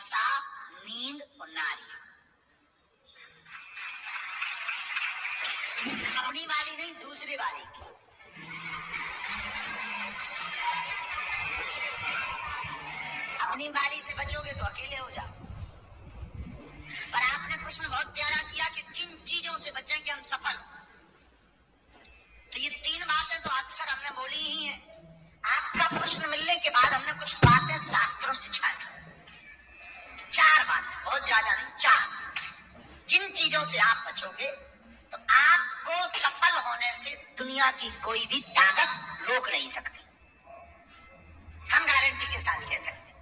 नशा, नींद और नारी। अपनी वाली नहीं, दूसरे वाली की। अपनी वाली से बचोगे तो अकेले हो जाओ। पर आपने प्रश्न बहुत प्यारा किया कि किन चीजों से बचें कि हम सफल। तो ये तीन बातें तो अक्सर हमने बोली ही हैं। आपका प्रश्न मिलने के बाद हमने कुछ बातें शास्त्रों से छांटी। चार बातें, बहुत ज्यादा नहीं, चार। जिन चीजों से आप बचोगे तो आपको सफल होने से दुनिया की कोई भी ताकत रोक नहीं सकती। हम गारंटी के साथ कह सकते हैं।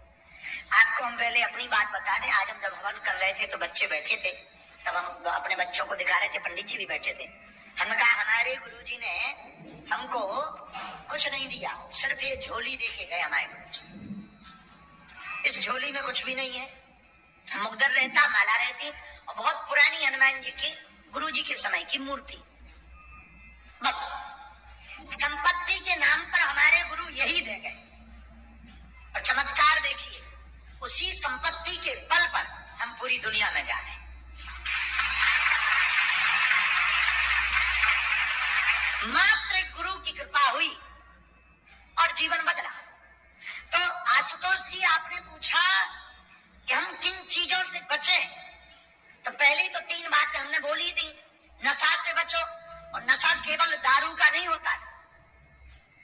आपको हम पहले अपनी बात बता दें। आज हम जब हवन कर रहे थे तो बच्चे बैठे थे, तब हम अपने बच्चों को दिखा रहे थे, पंडित जी भी बैठे थे। हमने कहा हमारे गुरुजी ने हमको कुछ नहीं दिया, सिर्फ ये झोली दे के गए हमारे गुरुजी। इस झोली में कुछ भी नहीं है, मुकद्दर रहता, माला रहती और बहुत पुरानी हनुमान जी की गुरुजी के समय की मूर्ति। बस संपत्ति के नाम पर हमारे गुरु यही दे गए। और चमत्कार देखिए, उसी संपत्ति के बल पर हम पूरी दुनिया में जा रहे हैं। मात्र एक गुरु की कृपा हुई और जीवन बदला। तो आशुतोष जी, आपने पूछा कि हम किन चीजों से बचें, तो पहली तो तीन बातें हमने बोली थी। नशा से बचो, और नशा केवल दारू का नहीं होता है,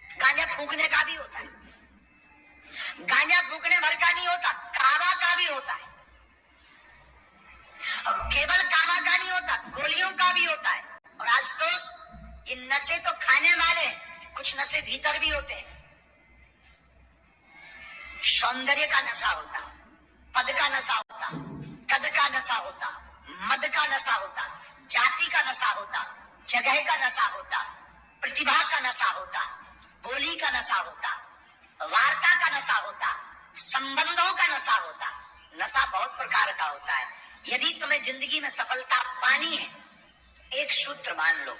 गांजा फूंकने का भी होता है। गांजा फूंकने भर का नहीं होता, कावा का भी होता है। और केवल कावा का नहीं होता, गोलियों का भी होता है। और आशुतोष, ये नशे तो खाने वाले, कुछ नशे भीतर भी होते हैं। सौंदर्य का नशा होता, पद का नशा होता, कद का नशा होता, मद का नशा होता, जाति का नशा होता, जगह का नशा होता, प्रतिभा का नशा होता, बोली का नशा होता, वार्ता का नशा होता, संबंधों का नशा होता। नशा बहुत प्रकार का होता है। यदि तुम्हें जिंदगी में सफलता पानी है, एक सूत्र मान लो,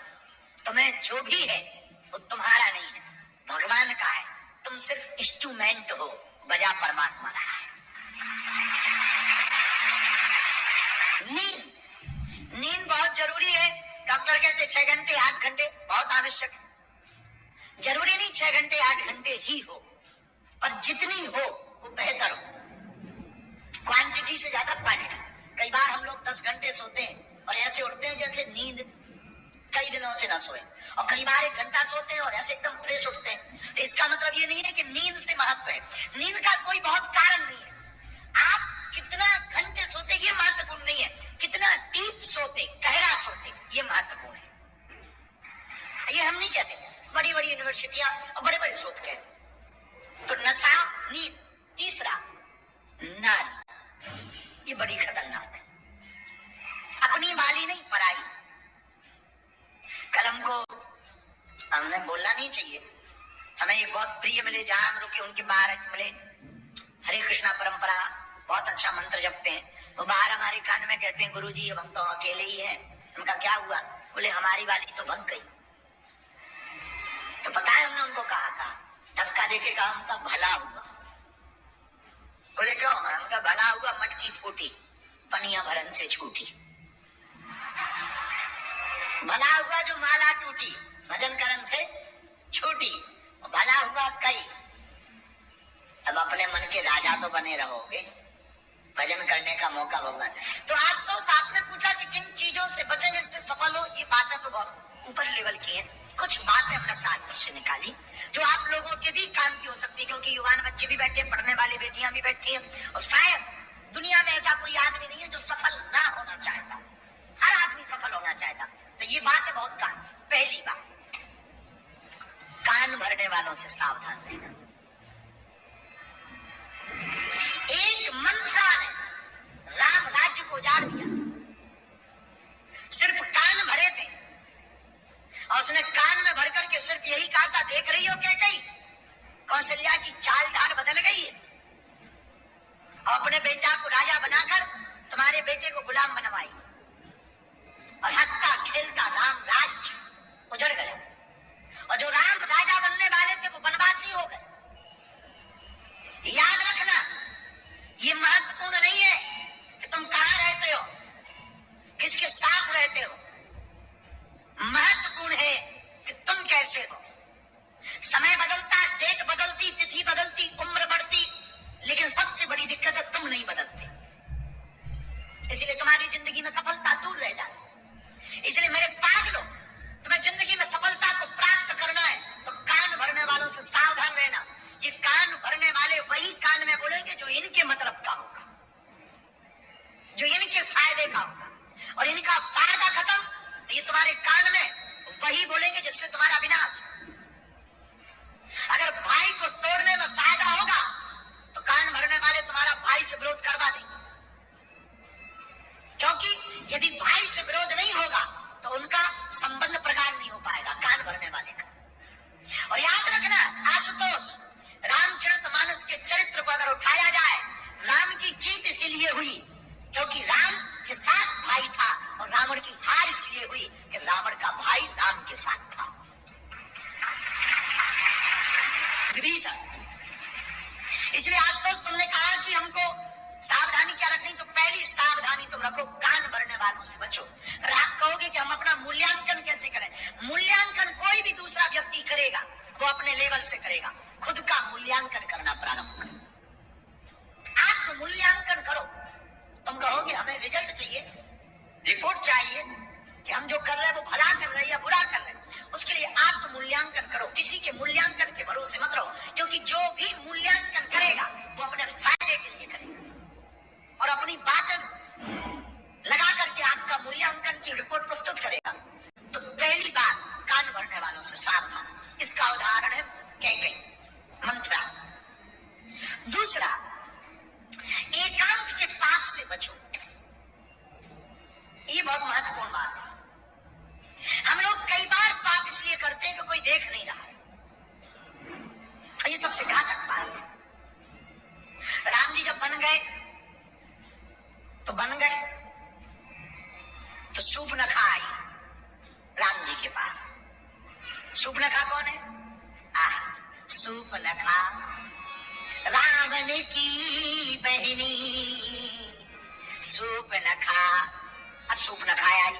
तुम्हें जो भी है वो तुम्हारा नहीं है, भगवान का है। तुम सिर्फ इंस्ट्रूमेंट हो, बजा परमात्मा रहा है। नींद बहुत जरूरी है। डॉक्टर कहते 6 घंटे 8 घंटे बहुत आवश्यक है। जरूरी नहीं 6 घंटे 8 घंटे ही हो, पर जितनी हो वो बेहतर हो। क्वांटिटी से ज्यादा क्वालिटी। कई बार हम लोग 10 घंटे सोते हैं और ऐसे उठते हैं जैसे नींद कई दिनों से न सोए, और कई बार 1 घंटा सोते हैं और ऐसे एकदम फ्रेश उठते हैं। तो इसका मतलब ये नहीं है कि नींद से महत्व है। नींद का कोई बहुत कारण नहीं है। आप कितना घंटे सोते ये महत्वपूर्ण नहीं है, कितना डीप सोते, गहरा सोते, ये महत्वपूर्ण है। ये हम नहीं कहते, बड़ी बड़ी यूनिवर्सिटियां और बड़े बड़े शोध कहते। तो नशा, नींद। तीसरा, नारी। ये बड़ी खतरनाक है। अपनी वाली नहीं, पराई। कल हमको हमने बोलना नहीं चाहिए, हमें एक बहुत प्रिय मिले, जहां हम रुके उनके बाहर मिले, हरे कृष्णा परंपरा, बहुत अच्छा मंत्र जपते हैं। वो बाहर हमारे कान में कहते हैं, गुरुजी अब हम तो अकेले ही हैं। उनका क्या हुआ? बोले हमारी वाली तो भग गई। तो पता है हमने उनको कहा था, धक्का देके कहा उनका भला हुआ। बोले क्यों? उनका भला हुआ, मटकी फूटी, पनिया भरन से छूटी। भला हुआ जो माला टूटी, भजन करन से छूटी। भला हुआ कई। अब अपने मन के राजा तो बने रहोगे, भजन करने का मौका भगवान। तो आज तो आपने पूछा कि किन चीजों से बचें जिससे सफल हो। ये बातें तो बहुत ऊपर लेवल की हैं। कुछ बातें हमने शास्त्र से निकाली जो आप लोगों के भी काम की हो सकती है, क्योंकि युवान बच्चे भी बैठे हैं, पढ़ने वाली बेटियां भी बैठी हैं, और शायद दुनिया में ऐसा कोई आदमी नहीं है जो सफल ना होना चाहता। हर आदमी सफल होना चाहता। तो ये बात है बहुत काम। पहली बात, कान भरने वालों से सावधान रहना। एक मंत्रा ने राम राज्य को उजाड़ दिया, सिर्फ कान भरे थे, और उसने कान में भर करके सिर्फ यही कहा था, देख रही हो कैकेयी, कौशल्या की चाल ढाल बदल गई है, और अपने बेटा को राजा बनाकर तुम्हारे बेटे को गुलाम बनवाई, और हंसता खेलता राम राज्य उजड़ गया। और जो राम राजा बनने वाले थे वो वनवासी हो गए। याद रखना, ये महत्वपूर्ण नहीं है कहते तुम नहीं बदलते, इसलिए तुम्हारी जिंदगी में सफलता दूर रह जाती। इसलिए मेरे पागलों, तुम्हें जिंदगी में सफलता को प्राप्त करना है तो कान भरने वालों से सावधान रहना। ये कान भरने वाले वही कान में बोलेंगे जो इनके मतलब का होगा, जो इनके फायदे का होगा, और इनका फायदा खत्म तो ये तुम्हारे कान में वही बोलेंगे जिससे तुम्हारा विनाश हो। अगर भाई को तोड़ने में फायदा होगा तो कान भरने वाले तुम्हारा भाई से विरोध करवा देंगे, क्योंकि यदि भाई से विरोध नहीं होगा तो उनका संबंध प्रगाढ़ नहीं हो पाएगा कान भरने वाले का। और याद रखना आशुतोष, रामचरितमानस के चरित्र को अगर उठाया जाए, राम की जीत इसलिए हुई क्योंकि राम के साथ भाई था, और रावण की हार इसलिए हुई कि रावण का भाई राम के साथ था, विभीषण। इसलिए आज तो तुमने कहा कि हमको सावधानी क्या रखनी, तो पहली सावधानी तुम रखो, कान भरने वालों से बचो। रात कहोगे कि हम अपना मूल्यांकन कैसे करें? मूल्यांकन कोई भी दूसरा व्यक्ति करेगा, वो अपने लेवल से करेगा। खुद का मूल्यांकन करना प्रारंभ करो, आत्म मूल्यांकन करो। तुम कहोगे हमें रिजल्ट चाहिए, रिपोर्ट चाहिए कि हम जो कर रहे हैं वो भला कर रहे हैं या बुरा कर रहे हैं, उसके लिए आत्म मूल्यांकन करो। किसी के मूल्यांकन के भरोसे मत रहो, क्योंकि जो भी मूल्यांकन करेगा वो अपने फायदे के लिए करेगा और अपनी बातें लगा करके आपका मूल्यांकन की रिपोर्ट प्रस्तुत करेगा। तो पहली बात, कान भरने वालों से सावधान। इसका उदाहरण है कैकेयी, मंत्रा। दूसरा, एकांत के पाप से बचो। ये बहुत महत्वपूर्ण बात है। हम लोग कई बार पाप इसलिए करते हैं कि कोई देख नहीं रहा है, ये सबसे घातक बात है। राम जी जब बन गए तो शूर्पणखा आई राम जी के पास। शूर्पणखा कौन है? शूर्पणखा रावण की बहनी शूर्पणखा। अब शूर्पणखा आई,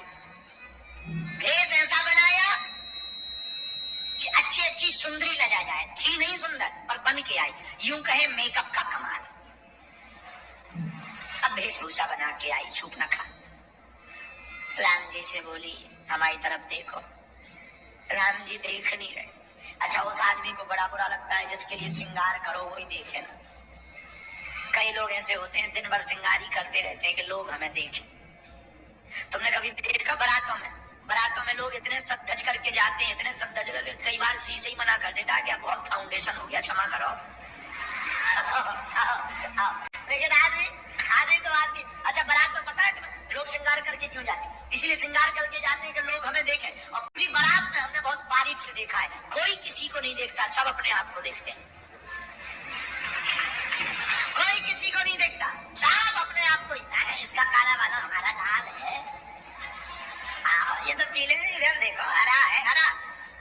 भेष ऐसा बनाया कि अच्छी अच्छी सुंदरी लगा जाए, थी नहीं सुंदर पर बन के आई, यूं कहे मेकअप का कमाल। अब वेशभूषा बना के आई शूर्पणखा, राम जी से बोली हमारी तरफ देखो। राम जी देख नहीं रहे। अच्छा, उस आदमी को बड़ा बुरा लगता है जिसके लिए श्रृंगार करो वही देखे ना। कई लोग ऐसे होते हैं दिन भर श्रृंगार ही करते रहते हैं कि लोग हमें देखें। तुमने कभी देखा बारातों में लोग इतने सज करके जाते हैं, इतने सज करके, कई बार शीशे ही मना कर देता है कि बहुत फाउंडेशन हो गया, क्षमा करो। लेकिन आदमी अच्छा, बारात में पता है तुम्हें लोग श्रृंगार करके क्यों जाते हैं? इसलिए श्रृंगार करके जाते हैं कि लोग हमें देखें। और पूरी बारात में हमने बहुत बारीक से देखा है, कोई किसी को नहीं देखता, सब अपने आप को देखते हैं। कोई किसी को नहीं देखता, सब अपने आप को ही। इसका काला वाला हमारा लाल है, ये तो पीले, इधर देखो हरा है, हरा।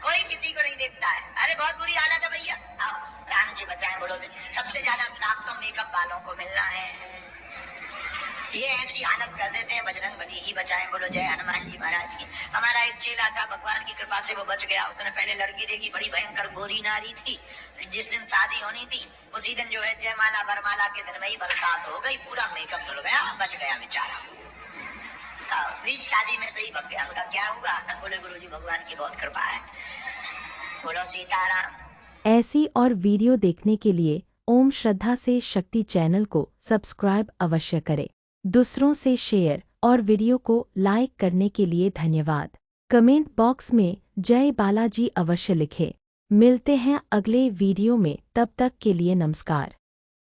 कोई किसी को नहीं देखता है। अरे बहुत बुरी हालत है भैया। आओ राम जी बचाएं बोलो से। सबसे ज्यादा श्राप तो मेकअप वालों को मिलना है। ये ऐसी हालत कर देते हैं, बजरंग बली ही बचाएं बोलो जय हनुमान जी महाराज की। हमारा एक चेला था, भगवान की कृपा से वो बच गया। उसने पहले लड़की देखी, बड़ी भयंकर गोरी नारी थी। जिस दिन शादी होनी थी उसी दिन जो है जयमाला वरमाला के दिन में ही बरसात हो गई, पूरा मेकअप धुल गया, बच गया बेचारा। बीच शादी में से ही भग गया। उनका क्या हुआ? बोले गुरुजी भगवान की बहुत कृपा है। बोलो सीताराम। ऐसी और वीडियो देखने के लिए ओम श्रद्धा से शक्ति चैनल को सब्सक्राइब अवश्य करें। दूसरों से शेयर और वीडियो को लाइक करने के लिए धन्यवाद। कमेंट बॉक्स में जय बालाजी अवश्य लिखें। मिलते हैं अगले वीडियो में, तब तक के लिए नमस्कार।